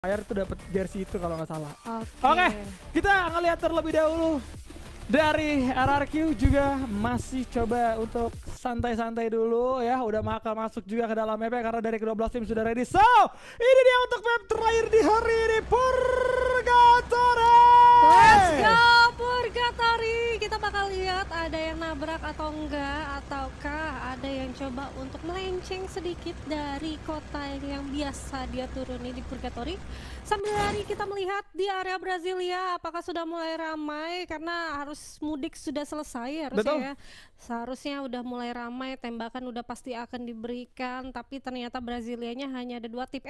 Fire tuh dapat jersey itu kalau nggak salah. Oke. Oke, kita ngeliat terlebih dahulu dari RRQ juga masih coba untuk santai-santai dulu ya. Udah masuk juga ke dalam map karena dari kedua belas tim sudah ready. So, ini dia untuk map terakhir di hari ini, Purgatory. Let's go Purgatory. Kita bakal lihat ada yang nabrak atau enggak, ataukah ada yang coba untuk melenceng sedikit dari kota yang biasa dia turuni di Purgatory. Sambil hari kita melihat di area Brasilia apakah sudah mulai ramai karena harus mudik sudah selesai harusnya. Betul. Ya. Seharusnya udah mulai ramai, tembakan udah pasti akan diberikan, tapi ternyata Brasilianya hanya ada 2 tip.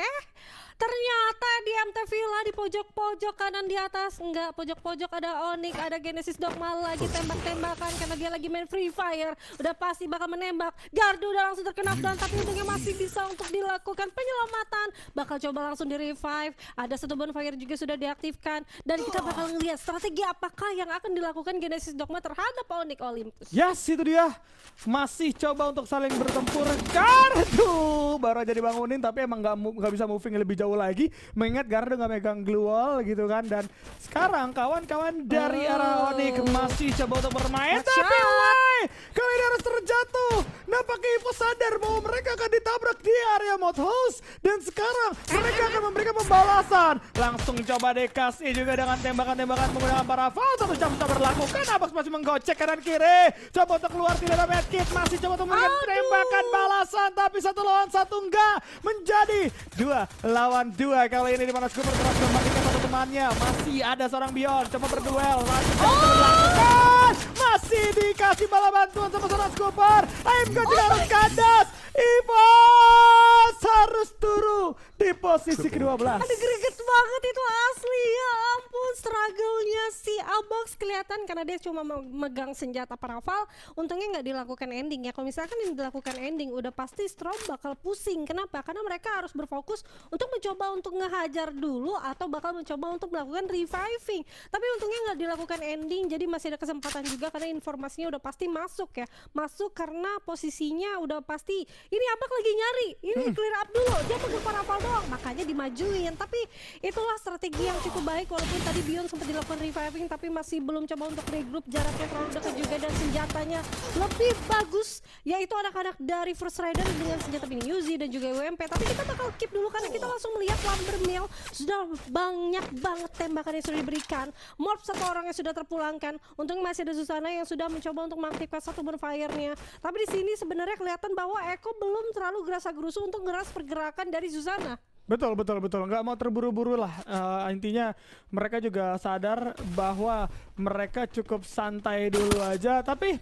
Ternyata di MT Villa di pojok-pojok kanan di atas, enggak, pojok-pojok ada Onyx, ada Genesis Dogma lagi tembak-tembakan karena dia lagi main Free Fire. Udah pasti bakal menembak. Gardu udah langsung terkena down, tapi untungnya masih bisa untuk dilakukan penyelamatan. Bakal coba langsung di revive. Ada satu bonfire juga sudah diaktifkan dan kita bakal ngelihat strategi apakah yang akan dilakukan Genesis Dogma terhadap Onyx Olympus. Yes, itu dia. Masih coba untuk saling bertempur. Gardu baru aja dibangunin tapi emang nggak bisa moving lebih jauh lagi. Mengingat Gardu nggak megang glue wall gitu kan. Dan sekarang kawan-kawan dari arah Onyx masih coba untuk bermain. Tapi why? Kali ini harus terjatuh. Nampaknya Ivo sadar bahwa mereka akan ditabrak di area mod house. Dan sekarang mereka akan memberikan pembalasan. Langsung coba dikasih juga dengan tembakan-tembakan menggunakan parafal. 1 jam sudah berlaku. Abax masih menggocek kanan kiri. Coba untuk keluar tidak ada medkit. Masih coba untuk memberikan tembakan balasan. Tapi 1 lawan 1 enggak. Menjadi 2 lawan 2 kali ini di mana Scooper berhasil mematikan satu temannya. Masih ada seorang Beyond. Coba berduel. Masih dikasih bala bantuan sama seorang Scooper. AMK juga harus kandas. Evos harus turun di posisi ke-12. Ada greget banget itu asli, ya ampun, struggle-nya si Abax kelihatan karena dia cuma memegang senjata parafal. Untungnya nggak dilakukan ending ya. Kalau misalkan ini dilakukan ending udah pasti Strom bakal pusing. Kenapa? Karena mereka harus berfokus untuk mencoba untuk ngehajar dulu atau bakal mencoba untuk melakukan reviving. Tapi untungnya nggak dilakukan ending, jadi masih ada kesempatan juga karena informasinya udah pasti masuk ya. Masuk karena posisinya udah pasti ini Abax lagi nyari. Ini clear up dulu. Dia pegang parafal doang, makanya dimajuin. Tapi itulah strategi yang cukup baik walaupun tadi Beyond sempat dilakukan reviving tapi masih belum coba untuk regroup, jaraknya terlalu dekat juga dan senjatanya lebih bagus yaitu anak-anak dari First Rider dengan senjata mini Uzi dan juga UMP. Tapi kita bakal keep dulu karena kita langsung melihat Lumbermill sudah banyak banget tembakan yang sudah diberikan. Morph 1 orang yang sudah terpulangkan. Untungnya masih ada Susana yang sudah mencoba untuk mengaktifkan 1 bonfire-nya. Tapi di sini sebenarnya kelihatan bahwa Eko belum terlalu gerasa-gerusu untuk ngeras pergerakan dari Susana. Betul. Nggak mau terburu-buru lah. Intinya mereka juga sadar bahwa mereka cukup santai dulu aja. Tapi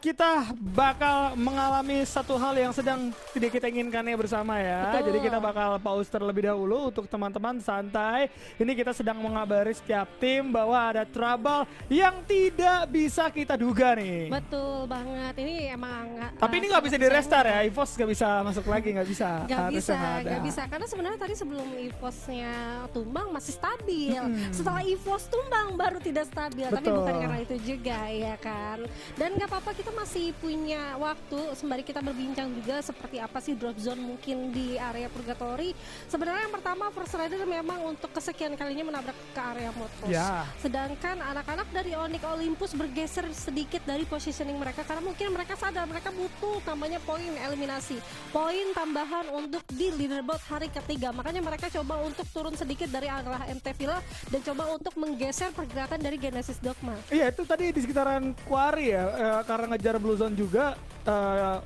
kita bakal mengalami satu hal yang sedang tidak kita inginkan ya bersama ya. Betul. Jadi kita bakal pause terlebih dahulu untuk teman-teman santai. Ini kita sedang mengabari setiap tim bahwa ada trouble yang tidak bisa kita duga nih. Betul banget, ini emang Tapi ini nggak bisa di restart ya, Evos nggak bisa masuk lagi, nggak bisa. Nggak bisa, karena sebenarnya tadi sebelum EVOS-nya tumbang masih stabil. Setelah EVOS tumbang baru tidak stabil, tapi Betul. bukan karena itu juga ya kan. Dan nggak apa-apa, kita masih punya waktu sembari kita berbincang juga seperti apa sih drop zone mungkin di area Purgatory. Sebenarnya yang pertama First Rider memang untuk kesekian kalinya menabrak ke area Modpost. Ya. Sedangkan anak-anak dari Onyx Olympus bergeser sedikit dari positioning mereka karena mungkin mereka sadar mereka butuh namanya poin eliminasi, poin tambahan untuk di leaderboard hari ketiga. Makanya mereka coba untuk turun sedikit dari arah MT Villa dan coba untuk menggeser pergerakan dari Genesis Dogma. Iya, itu tadi di sekitaran Quarry ya, karena ngejar Blue Zone juga.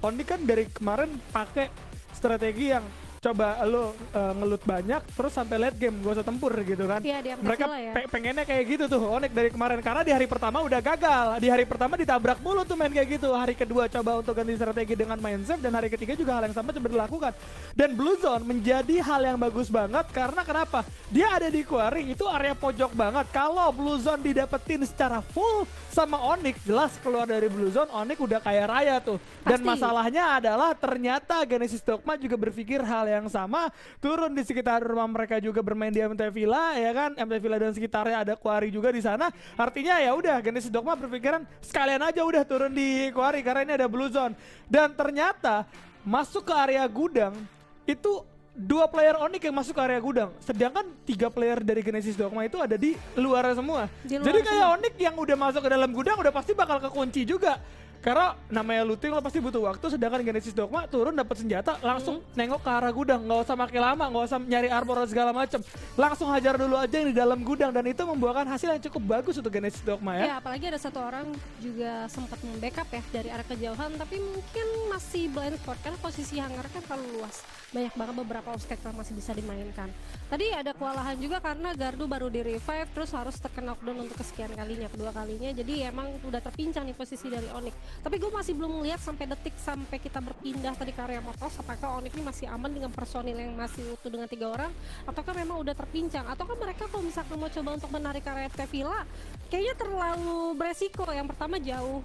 Onyx kan dari kemarin pakai strategi yang coba lo ngelut banyak terus sampai late game gak usah tempur gitu kan. Iya, di MT Mereka Villa ya. pengennya kayak gitu tuh Onyx dari kemarin karena di hari pertama udah gagal. Di hari pertama ditabrak mulu tuh main kayak gitu. Hari kedua coba untuk ganti strategi dengan main safe dan hari ketiga juga hal yang sama coba dilakukan. Dan Blue Zone menjadi hal yang bagus banget karena kenapa? Dia ada di Quarry, itu area pojok banget. Kalau Blue Zone didapetin secara full sama Onyx, jelas keluar dari Blue Zone Onyx udah kaya raya tuh. Dan Pasti. masalahnya adalah ternyata Genesis Dogma juga berpikir hal yang sama, turun di sekitar rumah mereka juga bermain di MT Villa ya kan. MT Villa dan sekitarnya ada Quarry juga di sana. Artinya ya udah Genesis Dogma berpikiran sekalian aja udah turun di Quarry karena ini ada Blue Zone. Dan ternyata masuk ke area gudang itu 2 player Onyx yang masuk ke area gudang, sedangkan 3 player dari Genesis Dogma itu ada di luar semua. Di luar Jadi kayak semua. Onyx yang udah masuk ke dalam gudang udah pasti bakal kekunci juga. Karena namanya looting lo pasti butuh waktu, sedangkan Genesis Dogma turun dapat senjata langsung nengok ke arah gudang, nggak usah makin lama, nggak usah nyari armor segala macem, langsung hajar dulu aja yang di dalam gudang, dan itu membuahkan hasil yang cukup bagus untuk Genesis Dogma ya. Ya, apalagi ada satu orang juga sempat membackup ya dari arah kejauhan, tapi mungkin masih blind spot karena posisi hangar kan terlalu luas. Banyak banget beberapa obstacle masih bisa dimainkan. Tadi ada kewalahan juga karena Gardu baru di revive, terus harus terkena knockdown untuk kesekian kalinya, kedua kalinya. Jadi emang udah terpincang nih posisi dari Onyx. Tapi gue masih belum melihat sampai detik sampai kita berpindah tadi ke area motos, apakah Onyx ini masih aman dengan personil yang masih utuh dengan 3 orang, ataukah memang udah terpincang, ataukah mereka kalau misalkan mau coba untuk menarik area MT Villa kayaknya terlalu beresiko. Yang pertama jauh,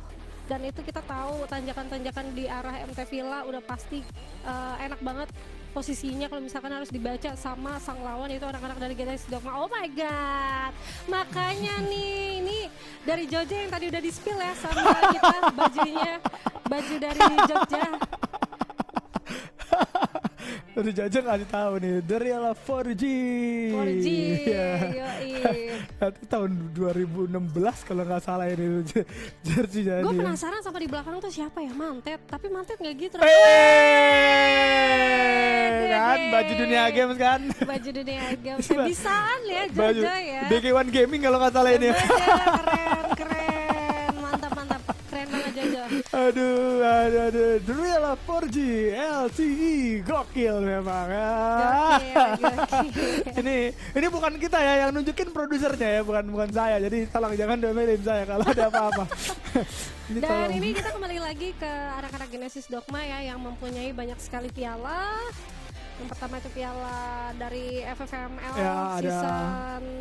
dan itu kita tahu tanjakan-tanjakan di arah MT Villa udah pasti enak banget posisinya kalau misalkan harus dibaca sama sang lawan, itu anak-anak dari Genesis Dogma. Oh my god, makanya nih ini dari Jogja yang tadi udah di spill ya sama kita bajunya, baju dari Jogja. Udah Jaja ngasih tahu nih, dari ala 4G. 4G, Iya. yoi. Nanti tahun 2016 kalau nggak salah ini jersey jadi. Gue penasaran sama di belakang tuh siapa ya, Mantet, tapi Mantet nggak gitu. Kan baju dunia games kan. Baju dunia games, bisaan ya Baju Jogja ya. DK1 Gaming kalau nggak salah ini. Keren, mantap, keren banget Jojo. Aduh. Dulu ya lah 4G LTE gokil memang ya. Gokil. Ini bukan kita ya yang nunjukin produsernya ya, bukan saya. Jadi tolong jangan domelin saya kalau ada apa-apa. Dan ini kita kembali lagi ke anak-anak Genesis Dogma ya, yang mempunyai banyak sekali piala. Yang pertama itu piala dari FFML Ya, ada.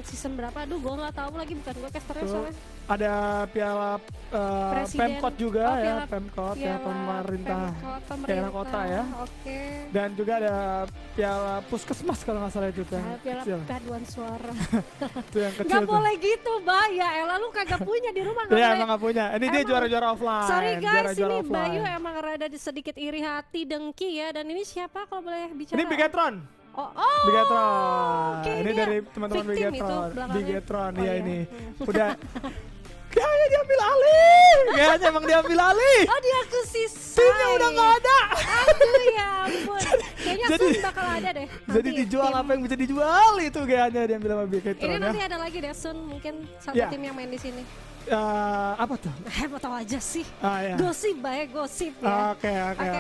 season berapa? Aduh, gue nggak tahu lagi, bukan gue casternya Tuh, soalnya. ada piala Presiden. Pemkot juga Oh, ya, piala- Pemkot ya, Piala pemerintah Pemkot, daerah kota ya. Oke. Dan juga ada piala puskesmas kalau nggak salah itu tuh yang Piala kecil. paduan suara. Itu yang kecil Nggak tuh. boleh gitu, Bay. Ya elah, lu kagak punya di rumah, nggak Iya boleh. emang nggak punya. Ini dia Emang. juara-juara offline. Sorry guys, juara-juara ini offline. Bayu emang rada sedikit iri hati, dengki ya. Dan ini siapa kalau boleh bicara? Ini Bigetron. Oh, Bigetron. oke, Ini dia dari teman-teman victim itu Bigetron. belakangnya. Bigetron Oh, ya iya. ini. Udah kayaknya diambil alih. Kayaknya emang diambil alih. Oh, diakuisisi. Timnya udah nggak ada. Aduh ya ampun. Kayaknya jadi- Sun bakal ada deh. Jadi nanti dijual tim. apa yang bisa dijual itu kayaknya diambil sama Bigetron Ini ya. nanti ada lagi deh Sun, mungkin satu Ya. tim yang main di sini. Apa tuh? Mau tahu aja sih. Ah ya. Gosip, Bay, gosip ya. Oke.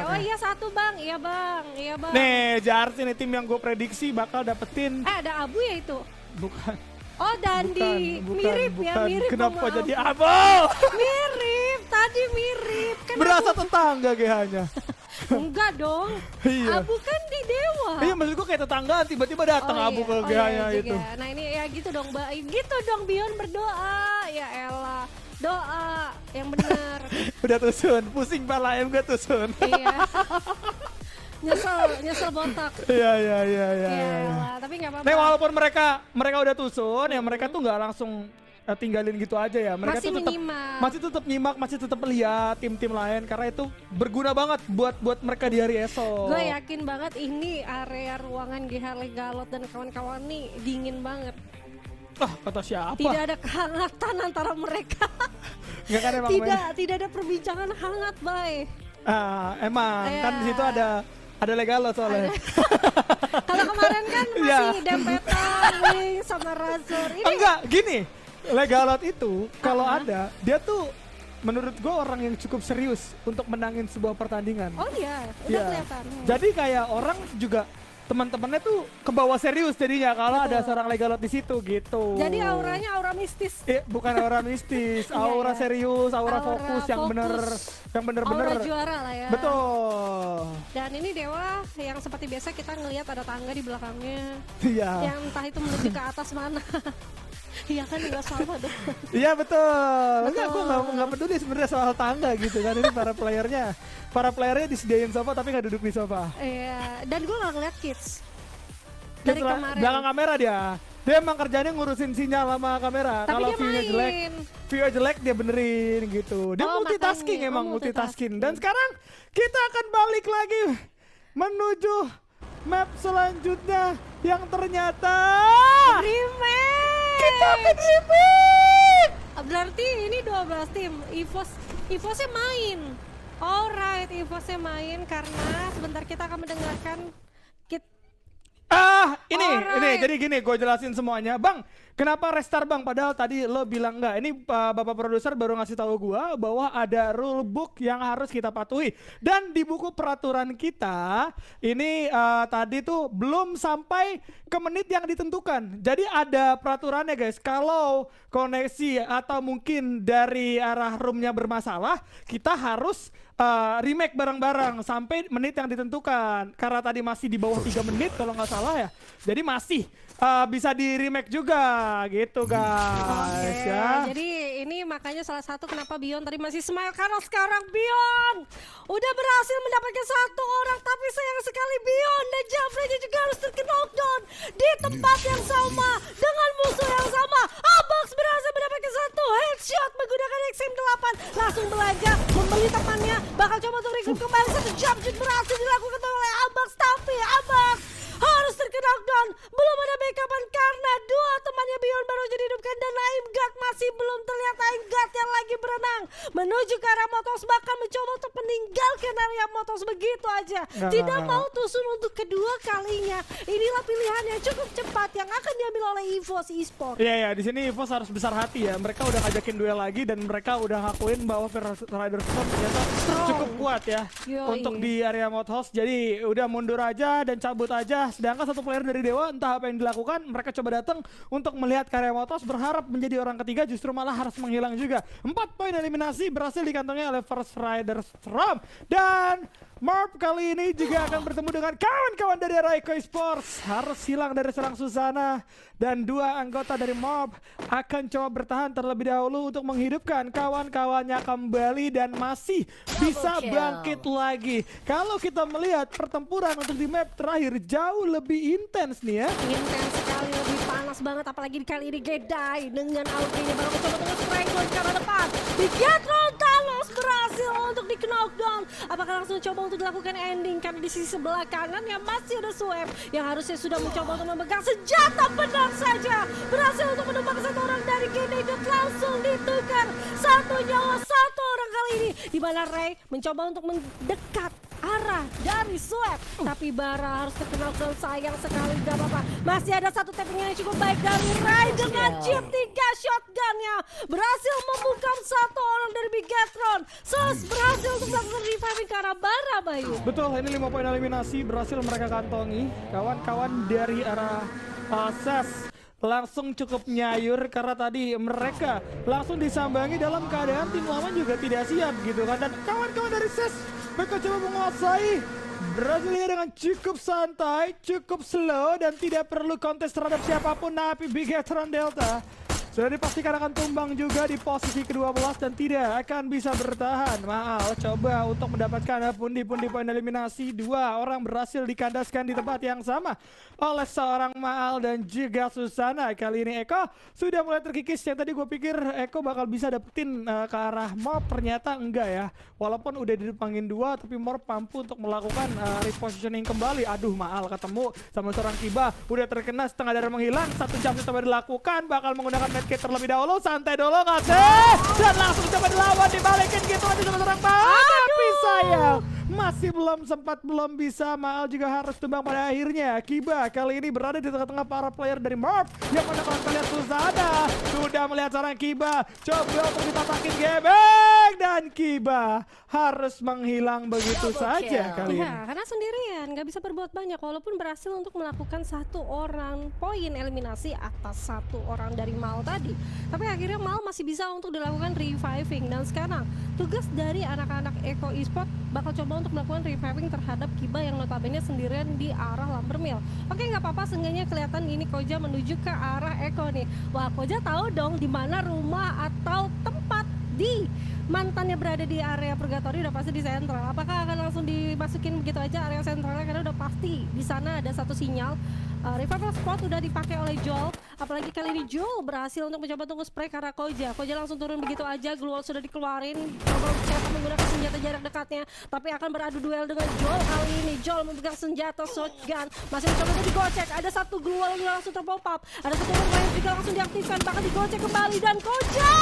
Oh iya, satu Bang. Iya Bang. Nih, Jars ini tim yang gue prediksi bakal dapetin Ada Abu ya itu. bukan. Oh, Dandi. Mirip ya, mirip. Kenapa sama jadi Abu. abang? Mirip, tadi mirip. Kan Berasa tetangga kayaknya. enggak dong. Iya. Abu kan di Dewa. Iya maksud gue kayak tetangga tiba-tiba datang abu ke iya gaya juga. itu. Nah ini ya gitu dong, Mbak. Gitu dong, Bion berdoa. Ya elah. Doa yang benar. Udah tusun, pusing pala em gue tusun. Iya. Nyesel botak. Iya. Ya elah, tapi nggak apa-apa. Nih walaupun mereka udah tusun ya mereka tuh nggak langsung tinggalin gitu aja ya. Mereka Masih tuh tetap menyimak. masih tetap lihat tim-tim lain karena itu berguna banget buat mereka di hari esok. Gue yakin banget ini area ruangan GH Legalot dan kawan-kawan nih dingin banget. Ah, kata siapa? Tidak ada kehangatan antara mereka. Nggak kan emang Tidak ada perbincangan hangat, Bay. emang Iya. kan di situ ada legal soalnya. Kalau kemarin kan masih Iya. dempetan Wing sama Razor. Ini Enggak, gini. Legalot itu kalau ada, dia tuh menurut gue orang yang cukup serius untuk menangin sebuah pertandingan. oh iya, udah Iya. kelihatan. Jadi kayak orang juga teman-temannya tuh kebawa serius jadinya kalau ada Betul. seorang legalot di situ gitu. Jadi auranya aura mistis. Bukan aura mistis, aura iya. serius, aura Aura fokus yang bener-bener. Aura juara lah ya. Betul. Dan ini Dewa yang seperti biasa kita ngelihat ada tangga di belakangnya. Iya. Yang entah itu menuju ke atas mana. Iya kan, nggak salah dong. Iya betul. Enggak, Betul. gue nggak peduli sebenarnya soal tangga gitu kan. Ini para playernya disediain sofa tapi nggak duduk di sofa. Iya, dan gue nggak ngeliat kids Dia dari cuma kemarin. belakang kamera dia. Dia emang kerjanya ngurusin sinyal sama kamera. Tapi Kalau dia view-nya jelek, main. view jelek dia benerin gitu. Dia Oh, multitasking makanya. emang Oh, multitasking. multitasking. Dan sekarang kita akan balik lagi menuju map selanjutnya yang ternyata Remake. kita akan remake. Berarti ini 12 tim. EVOS-nya main. Alright, EVOS-nya main karena sebentar kita akan mendengarkan Ini Alright. jadi gini, gue jelasin semuanya. Bang, kenapa restart bang? Padahal tadi lo bilang enggak. Ini bapak produser baru ngasih tahu gue bahwa ada rule book yang harus kita patuhi. Dan di buku peraturan kita, ini tadi tuh belum sampai ke menit yang ditentukan. Jadi ada peraturannya guys. Kalau koneksi atau mungkin dari arah roomnya bermasalah, kita harus remake bareng-bareng sampai menit yang ditentukan. Karena tadi masih di bawah 3 menit kalau nggak salah ya. Jadi masih bisa di remake juga gitu guys ya. Jadi ini makanya salah satu kenapa Bion tadi masih smile karena sekarang Bion udah berhasil mendapatkan 1 orang, tapi sayang sekali Bion dan Jafrey juga harus terkena knockdown di tempat yang sama dengan musuh yang sama. Abax berhasil mendapatkan 1 headshot menggunakan XM8, langsung belanja membeli temannya, bakal coba untuk rekrut kembali. 1 jump shoot berhasil dilakukan oleh Abax, tapi Abax harus terkena knockdown. Belum ada backupan karena 2 temannya Bion baru jadi hidupkan dan Naim Guard masih belum terlihat. Naim Guard yang lagi berenang menuju ke arah Motos, bahkan mencoba untuk meninggalkan area Motos begitu aja. Tidak mau tusun untuk kedua kalinya. Inilah pilihan yang cukup cepat yang akan diambil oleh EVOS Esports. Iya, di sini EVOS harus besar hati ya. Mereka udah ngajakin duel lagi dan mereka udah ngakuin bahwa Rider Storm ternyata cukup kuat ya untuk di area Motos. Jadi udah mundur aja dan cabut aja. Sedangkan 1 player dari Dewa entah apa yang dilakukan, mereka coba datang untuk melihat karya Motos, berharap menjadi orang ketiga, justru malah harus menghilang juga. 4 poin eliminasi berhasil dikantongi oleh First Rider Storm. Dan Marp kali ini juga akan bertemu dengan kawan-kawan dari Raiko Esports. Harus hilang dari serang Susana. Dan 2 anggota dari Marp akan coba bertahan terlebih dahulu untuk menghidupkan kawan-kawannya kembali dan masih bisa bangkit lagi. Kalau kita melihat pertempuran untuk di map terakhir jauh lebih intens nih ya. Intens sekali, lebih panas banget, apalagi kali ini Gedai dengan Audrey baru mencoba untuk stranggle ke arah depan. Bigatron Talos berhasil untuk di knockdown. Apakah langsung coba untuk dilakukan ending? Karena di sisi sebelah kanan yang masih ada Swap yang harusnya sudah mencoba untuk memegang senjata, benar saja berhasil untuk menumbang 1 orang dari Gedai dan langsung ditukar 1 nyawa 1 orang kali ini, di mana Ray mencoba untuk mendekat arah dari Swap, tapi Bara harus terkena knockdown. Sayang sekali, gak apa-apa, masih ada 1 tapping yang cukup baik dari Ray dengan chip 3 shotgunnya berhasil membungkam 1 orang dari Bigatron. Sus berhasil untuk melakukan reviving ke arah Bara, Bayu. Betul, ini 5 poin eliminasi berhasil mereka kantongi. Kawan-kawan dari arah Ses langsung cukup nyayur karena tadi mereka langsung disambangi dalam keadaan tim lawan juga tidak siap gitu kan. Dan kawan-kawan dari Ses mereka coba menguasai Brasilia dengan cukup santai, cukup slow dan tidak perlu kontes terhadap siapapun. Tapi Bigatron Delta sudah dipastikan akan tumbang juga di posisi ke-12 dan tidak akan bisa bertahan. Maal coba untuk mendapatkan pundi-pundi poin eliminasi. 2 orang berhasil dikandaskan di tempat yang sama oleh seorang Maal dan juga Susana. Kali ini Eko sudah mulai terkikis. Yang tadi gue pikir Eko bakal bisa dapetin ke arah Morp, ternyata enggak ya. Walaupun udah dipangin 2 tapi Morp mampu untuk melakukan repositioning kembali. Aduh, Maal ketemu sama seorang Kiba, udah terkena setengah darah menghilang. 1 jam coba dilakukan, bakal menggunakan medkit terlebih dahulu. Santai dulu kasih dan langsung coba dilawan, dibalikin gitu aja sama seorang Maal. Tapi sayang masih belum bisa. Maal juga harus tumbang pada akhirnya. Kiba kali ini berada di tengah-tengah para player dari Morp yang mana kalau melihat Susana sudah melihat seorang Kiba coba untuk ditatakin gebek dan Kiba harus menghilang begitu saja kali ini. Ya, karena sendirian nggak bisa berbuat banyak walaupun berhasil untuk melakukan 1 orang poin eliminasi atas 1 orang dari Mal tadi. Tapi akhirnya Mal masih bisa untuk dilakukan reviving dan sekarang tugas dari anak-anak Eko Esports bakal coba untuk melakukan reviving terhadap Kiba yang notabene sendirian di arah Lumbermill. Oke, nggak apa-apa, seenggaknya kelihatan ini Koja menuju ke arah Eko nih. Wah, Koja tahu dong di mana rumah atau tempat di mantannya berada di area Purgatory, udah pasti di sentral. Apakah akan langsung dimasukin begitu aja area sentralnya, karena udah pasti di sana ada 1 sinyal Revival Spot udah dipakai oleh Joel. Apalagi kali ini Joel berhasil untuk mencoba tunggu spray karena Koja langsung turun begitu aja. Glue sudah dikeluarin. Coba siapa menggunakan senjata jarak dekatnya, tapi akan beradu duel dengan Joel kali ini. Joel memegang senjata shotgun, masih mencoba untuk digocek. Ada satu glue yang langsung terpop up. Ada satu yang juga langsung diaktifkan, bahkan digocek kembali dan Koja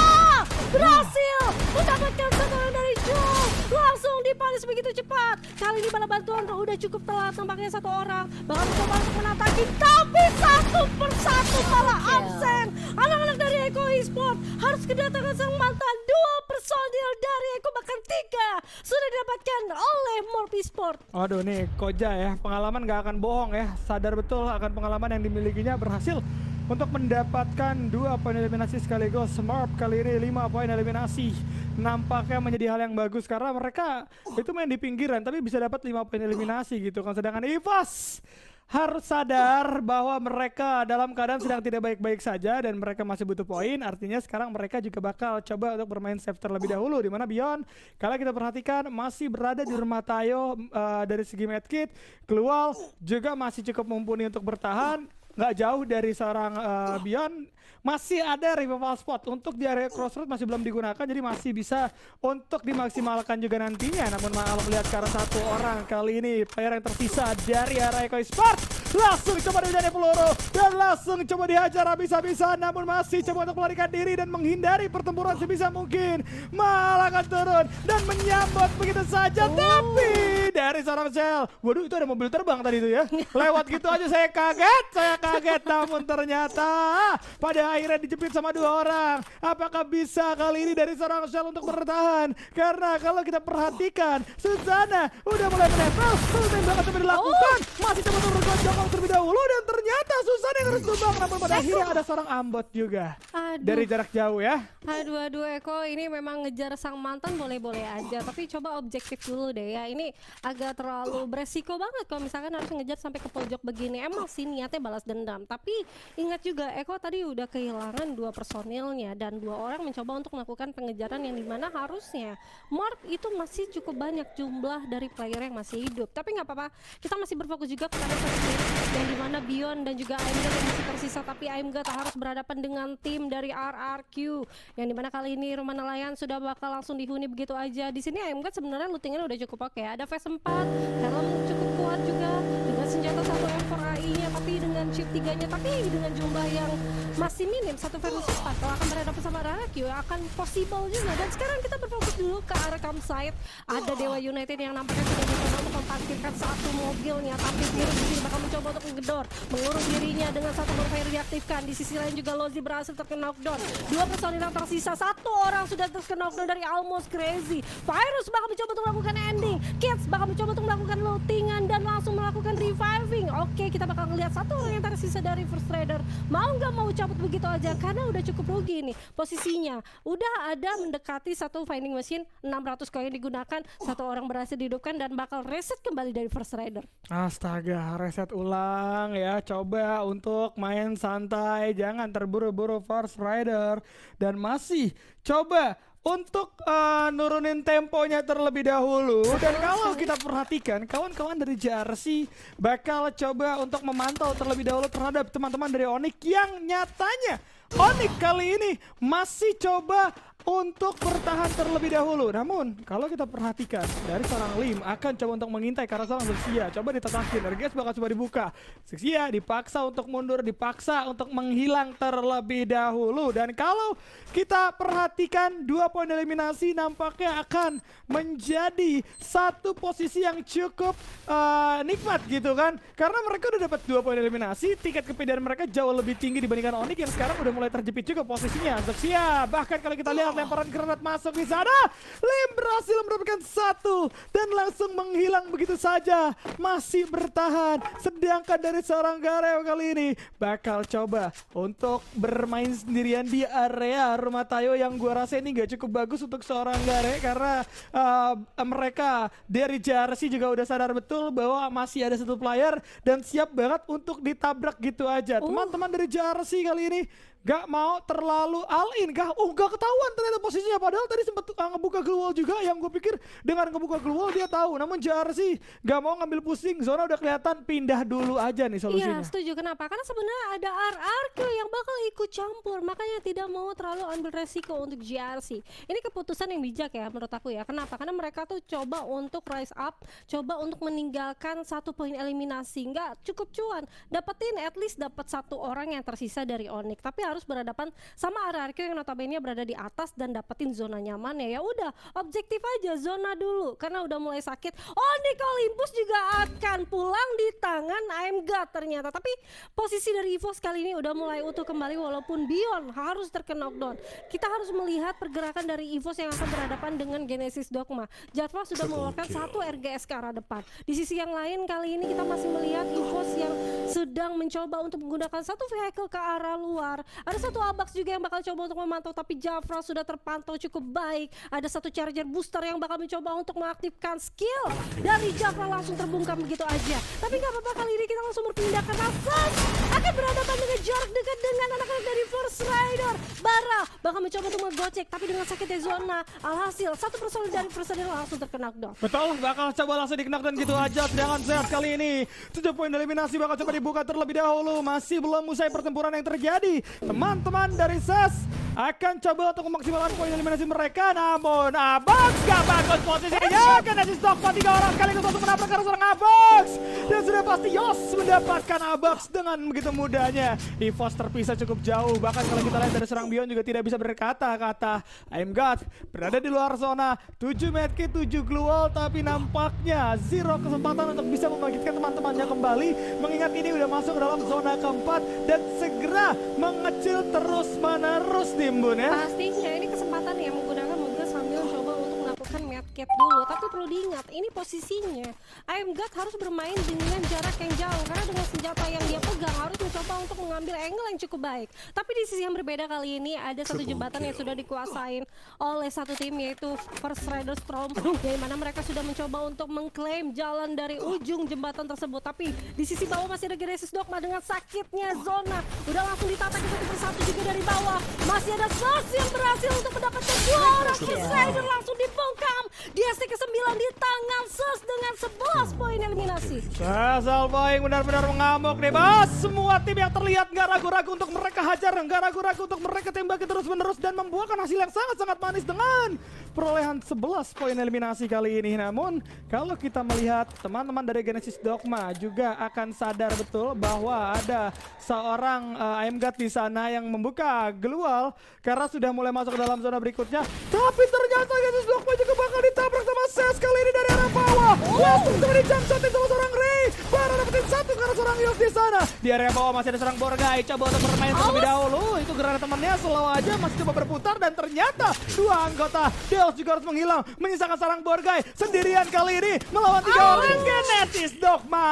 berhasil mendapatkan satu orang dari Joel. Langsung dipanis begitu cepat. Kali ini bala bantuan udah cukup telat, nampaknya satu orang bahkan mencoba untuk menataki, tapi satu persatu malah absen. Anak-anak dari Eko Esport harus kedatangan sang mantan. 2 personil dari Eko, bahkan 3 sudah didapatkan oleh Morp Esport. Waduh nih Koja ya, pengalaman gak akan bohong ya, sadar betul akan pengalaman yang dimilikinya, berhasil untuk mendapatkan 2 poin eliminasi sekaligus. Smurf kali ini 5 poin eliminasi. Nampaknya menjadi hal yang bagus karena mereka itu main di pinggiran tapi bisa dapat 5 poin eliminasi gitu kan. Sedangkan EVOS harus sadar bahwa mereka dalam keadaan sedang tidak baik-baik saja dan mereka masih butuh poin. Artinya sekarang mereka juga bakal coba untuk bermain safe terlebih dahulu, di mana Beyond kalau kita perhatikan masih berada di rumah Tayo. Dari segi medkit, Klual juga masih cukup mumpuni untuk bertahan. Nggak jauh dari seorang Beyond, masih ada revival spot untuk di area crossroad masih belum digunakan, jadi masih bisa untuk dimaksimalkan juga nantinya. Namun maaf melihat karena satu orang kali ini player yang tersisa dari area Eko Sport langsung coba dihujani peluru dan langsung coba dihajar habis-habisan, namun masih coba untuk melarikan diri dan menghindari pertempuran sebisa mungkin. Malah akan turun dan menyambut begitu saja, tapi dari seorang Shell, waduh itu ada mobil terbang tadi itu ya, lewat gitu aja saya kaget, namun ternyata pada akhirnya dijepit sama 2 orang. Apakah bisa kali ini dari seorang Shell untuk bertahan? Karena kalau kita perhatikan, Susana udah mulai menempel, tembakan sudah dilakukan, masih coba untuk bergonjong terlebih dahulu dan ternyata Susana yang harus tumbang, namun pada akhirnya ada seorang ambot juga. Dari jarak jauh ya. Aduh Eko ini memang ngejar sang mantan boleh-boleh aja, tapi coba objektif dulu deh ya. Ini agak terlalu beresiko banget kalau misalkan harus ngejar sampai ke pojok begini. Emang sih niatnya balas dendam, tapi ingat juga Eko tadi udah kehilangan 2 personilnya dan 2 orang mencoba untuk melakukan pengejaran yang dimana harusnya Morp itu masih cukup banyak jumlah dari player yang masih hidup. Tapi nggak apa-apa, kita masih berfokus juga kepada satu yang dimana Beyond dan juga AMG yang masih tersisa, tapi AMG tak harus berhadapan dengan tim dari RRQ yang dimana kali ini rumah nelayan sudah bakal langsung dihuni begitu aja. Di sini AMG sebenarnya lootingannya udah cukup oke. Ada V4, helm cukup kuat juga dengan senjata 1 M4AI-nya, tapi dengan chip 3-nya, tapi dengan jumlah yang masih minim 1 versus 4. Kalau akan berhadapan sama RRQ akan possible juga. Dan sekarang kita berfokus dulu ke arah campsite. Ada Dewa United yang nampaknya sudah mencoba untuk memparkirkan 1 mobilnya, tapi biru di sini bakal mencoba untuk menggedor, mengurung dirinya dengan 1 bonfire diaktifkan. Di sisi lain juga Lozi berhasil terkena knockdown. 2 personil yang tersisa, 1 orang sudah terkena knockdown dari Almost Crazy. Virus bakal mencoba untuk melakukan ending, Kids bakal mencoba untuk melakukan lootingan dan langsung melakukan reviving. Oke, kita bakal ngelihat 1 orang yang tersisa dari First Raider. Mau nggak mau cabut begitu aja karena udah cukup rugi nih posisinya. Udah ada mendekati 1 finding machine, 600 koin digunakan, 1 orang berhasil dihidupkan dan bakal reset kembali dari First Raider. Astaga, reset ulang ya. Coba untuk main santai, jangan terburu-buru First Rider, dan masih coba untuk nurunin temponya terlebih dahulu. Dan kalau kita perhatikan, kawan-kawan dari JRC bakal coba untuk memantau terlebih dahulu terhadap teman-teman dari Onyx yang nyatanya Onyx kali ini masih coba untuk bertahan terlebih dahulu. Namun kalau kita perhatikan dari seorang Lim akan coba untuk mengintai karena seorang Zexia coba ditatakin. RGS bakal coba dibuka. Zexia dipaksa untuk mundur, dipaksa untuk menghilang terlebih dahulu. Dan kalau kita perhatikan 2 poin eliminasi nampaknya akan menjadi 1 posisi yang cukup nikmat gitu kan. Karena mereka udah dapat 2 poin eliminasi, tingkat kepedean mereka jauh lebih tinggi dibandingkan Onyx yang sekarang udah mulai terjepit juga posisinya. Zexia bahkan kalau kita lihat lemparan granat masuk di sana, Lim berhasil mendapatkan 1 dan langsung menghilang begitu saja, masih bertahan. Sedangkan dari seorang Gareo kali ini bakal coba untuk bermain sendirian di area rumah Tayo yang gua rasa ini gak cukup bagus untuk seorang Gare karena mereka dari JRC juga udah sadar betul bahwa masih ada 1 player dan siap banget untuk ditabrak gitu aja. Teman-teman dari JRC kali ini gak mau terlalu all in kah? Gak ketahuan ternyata posisinya, padahal tadi sempat ngebuka glue wall juga, yang gue pikir dengan ngebuka glue wall dia tahu, namun JRC gak mau ngambil pusing, zona udah kelihatan, pindah dulu aja nih solusinya. Iya, setuju. Kenapa? Karena sebenarnya ada RRQ yang bakal ikut campur, makanya tidak mau terlalu ambil resiko untuk JRC. Ini keputusan yang bijak ya menurut aku ya. Kenapa? Karena mereka tuh coba untuk rise up, coba untuk meninggalkan 1 poin eliminasi. Nggak cukup cuan, dapetin at least dapat 1 orang yang tersisa dari Onyx, tapi harus berhadapan sama RRQ yang notabene berada di atas dan dapetin zona nyaman ya. Ya udah, objektif aja zona dulu karena udah mulai sakit. Onyx Olympus juga akan pulang di tangan I'm God ternyata. Tapi posisi dari EVOS kali ini udah mulai utuh kembali walaupun Beyond harus terkena knockdown. Kita harus melihat pergerakan dari EVOS yang akan berhadapan dengan Genesis Dogma. Jadwal sudah mengeluarkan 1 RGS ke arah depan. Di sisi yang lain kali ini kita masih melihat EVOS yang sedang mencoba untuk menggunakan 1 vehicle ke arah luar. Ada 1 Abax juga yang bakal coba untuk memantau, tapi Jafra sudah terpantau cukup baik. Ada 1 charger booster yang bakal mencoba untuk mengaktifkan skill dari Jafra, langsung terbungkam begitu aja. Tapi nggak apa-apa, kali ini kita langsung berpindah ke Nasas akan berhadapan dengan jarak dekat dengan anak-anak dari First Rider. Bara bakal mencoba untuk menggocek, tapi dengan sakitnya zona, alhasil 1 personil dari First Rider langsung terkena knockdown. Betul, bakal coba langsung di-knockdown gitu aja. Sedangkan Zeus kali ini 7 poin eliminasi bakal coba dibuka terlebih dahulu. Masih belum usai pertempuran yang terjadi. Teman-teman dari Zeus akan coba untuk memaksimalkan poin eliminasi mereka, namun Abax gak bagus posisinya. Genesis Dogma 3 orang sekaligus untuk menabrak ke arah seorang Abax, dan sudah pasti Yos mendapatkan Abax dengan begitu mudahnya. EVOS terpisah cukup jauh, bahkan kalau kita lihat dari serang Beyond juga tidak bisa berkata-kata. I'm God berada di luar zona, 7 medkit, 7 glue wall, tapi nampaknya zero kesempatan untuk bisa membangkitkan teman-temannya kembali, mengingat ini udah masuk ke dalam zona keempat dan segera mengecil terus-menerus Timbun ya. Pastinya ini kesempatan yang menggunakan mobil sambil mencoba untuk melakukan medkit dulu. Tapi perlu diingat, ini posisinya I'm God harus bermain dengan jarak yang jauh, karena dengan senjata yang dia pegang harus mencoba untuk mengambil angle yang cukup baik. Tapi di sisi yang berbeda kali ini ada 1 jembatan yang sudah dikuasain oleh 1 tim, yaitu First Rider Storm, dari mana mereka sudah mencoba untuk mengklaim jalan dari ujung jembatan tersebut. Tapi di sisi bawah masih ada Genesis Dogma dengan sakitnya zona, udah langsung ditatak 1 persatu juga dari bawah. Masih ada Sos yang berhasil untuk mendapatkan 2 orang First Rider langsung dibungkam. Dia ke-9 di tangan Sos dengan 11 poin eliminasi. Alpha yang benar-benar mengamuk nih bos. Semua tim yang terlihat nggak ragu-ragu untuk mereka hajar, nggak ragu-ragu untuk mereka tembaki terus-menerus dan membuahkan hasil yang sangat-sangat manis dengan perolehan 11 poin eliminasi kali ini. Namun kalau kita melihat teman-teman dari Genesis Dogma juga akan sadar betul bahwa ada seorang I'm God di sana yang membuka glue wall karena sudah mulai masuk ke dalam zona berikutnya. Tapi ternyata Genesis Dogma juga bakal ditabrak sama Ses kali ini dari arah bawah. Langsung coba di-jumpshotin sama seorang Ray. Baru dapetin 1 karena seorang Yos di sana. Di area bawah masih ada seorang Borgai, coba untuk bermain terlebih dahulu. Itu gerakan temannya slow aja, masih coba berputar dan ternyata 2 anggota Deos juga harus menghilang, menyisakan seorang Borgai sendirian kali ini melawan 3 orang. Genesis Dogma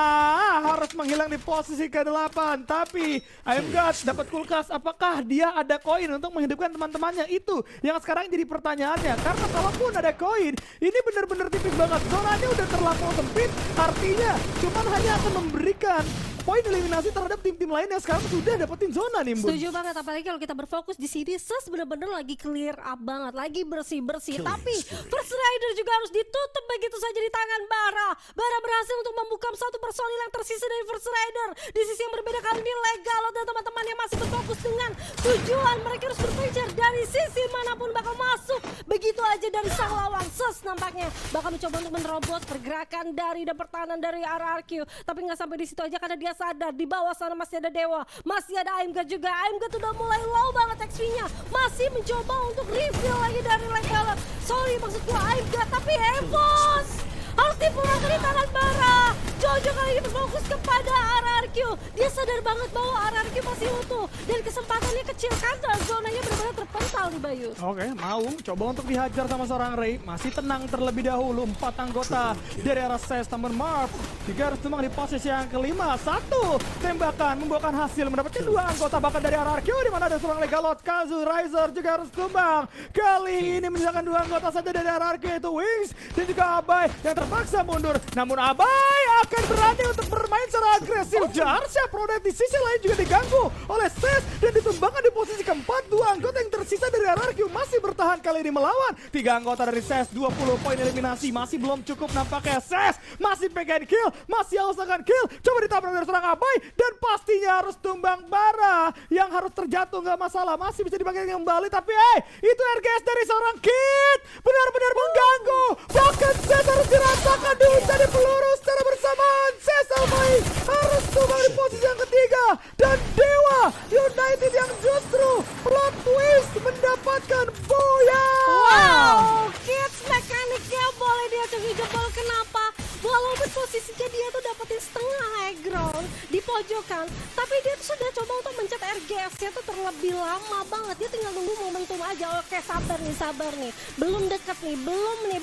harus menghilang di posisi ke-8. Tapi I'm God dapat kulkas, apakah dia ada koin untuk menghidupkan teman-temannya? Itu yang sekarang jadi pertanyaannya, karena kalaupun ada koin, ini benar-benar tipis banget. Zonanya udah terlampau sempit, artinya cuman hanya akan memberikan poin eliminasi terhadap tim-tim lain yang sekarang sudah dapetin zona nih, Bun. Setuju banget, apalagi kalau kita berfokus di sini, Sus bener-bener lagi clear up banget, lagi bersih-bersih. Tapi First Rider juga harus ditutup begitu saja di tangan Bara. Bara berhasil untuk membungkam 1 personil yang tersisa dari First Rider. Di sisi yang berbeda kali ini Legalot dan teman-teman yang masih berfokus dengan tujuan mereka harus berpikir dari sisi manapun bakal masuk. Begitu aja dari sang lawan. Sus nampaknya bakal mencoba untuk menerobos pergerakan dari dan pertahanan dari RRQ. Tapi nggak sampai di situ aja karena dia sadar di bawah sana masih ada Dewa, masih ada AIMGA juga. AIMGA udah mulai low banget XP-nya, masih mencoba untuk refill lagi dari Legalot. Sorry maksud gua AIMGA, tapi EVOS harus dipulangkan di tangan Bara. Jojo kali ini berfokus kepada RRQ. Dia sadar banget bahwa RRQ masih utuh dan kesempatannya kecil karena zonanya benar-benar terpental di Bayu. Oke, mau coba untuk dihajar sama seorang Ray. Masih tenang terlebih dahulu. 4 anggota dari arah Ses, namun Marv juga harus tumbang di posisi yang kelima. 1 tembakan membuahkan hasil, mendapatkan 2 anggota bahkan dari RRQ, di mana ada seorang Legalot. Kazu Riser juga harus tumbang. Kali ini menyisakan 2 anggota saja dari RRQ, yaitu Wings dan juga Abai yang terpaksa mundur. Namun Abai akan berani untuk bermain secara agresif. Jarsha Prodet di sisi lain juga diganggu oleh Ses dan ditumbangkan di posisi keempat. 2 anggota yang tersisa dari RRQ masih bertahan kali ini melawan 3 anggota dari SES. 20 poin eliminasi masih belum cukup nampaknya. SES masih pengen kill, masih haus akan kill. Coba ditabrak dari serang Abai dan pastinya harus tumbang Bara yang harus terjatuh, nggak masalah, masih bisa dipakai kembali. Tapi itu RGS dari seorang Kid benar-benar mengganggu. Bahkan SES harus dirasakan dulu jadi peluru secara bersamaan. SES Abai harus tumbang di posisi yang ketiga dan Dewa United yang justru plot twist mendapatkan Boya. Wow, Kids mekaniknya boleh dia jebol. Kenapa? Walaupun posisinya dia tuh dapetin setengah high ground di pojokan, tapi dia tuh sudah coba untuk mencet RGS-nya tuh terlebih lama banget. Dia tinggal nunggu momentum aja. Oke, sabar nih. Belum deket nih, belum nih.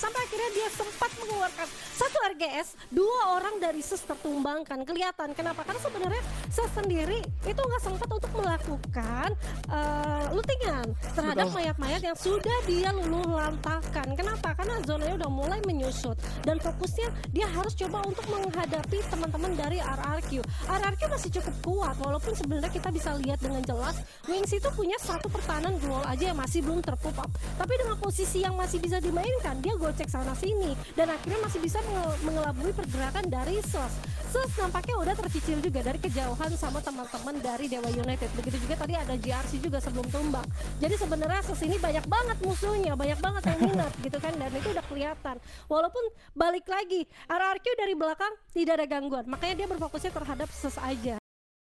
Sampai akhirnya dia sempat mengeluarkan satu RGS, 2 orang dari SES tertumbangkan. Kelihatan kenapa? Karena sebenarnya SES sendiri itu nggak sempat untuk melakukan lootingan terhadap mayat-mayat yang sudah dia luluh lantakan. Kenapa? Karena zonanya udah mulai menyusut dan fokusnya dia harus coba untuk menghadapi teman-teman dari RRQ. RRQ masih cukup kuat walaupun sebenarnya kita bisa lihat dengan jelas Wings itu punya satu pertahanan duel aja yang masih belum terpup up. Tapi dengan posisi yang masih bisa dimainkan, dia gocek sana sini dan akhirnya masih bisa mengelabui pergerakan dari SES. SES nampaknya udah tercicil juga dari kejauhan sama teman-teman dari Dewa United. Begitu juga tadi ada JRC juga sebelum tumbang. Jadi sebenarnya SES ini banyak banget musuhnya, banyak banget yang minat gitu kan, dan itu udah kelihatan. Walaupun balik lagi RRQ dari belakang tidak ada gangguan, makanya dia berfokusnya terhadap SES aja.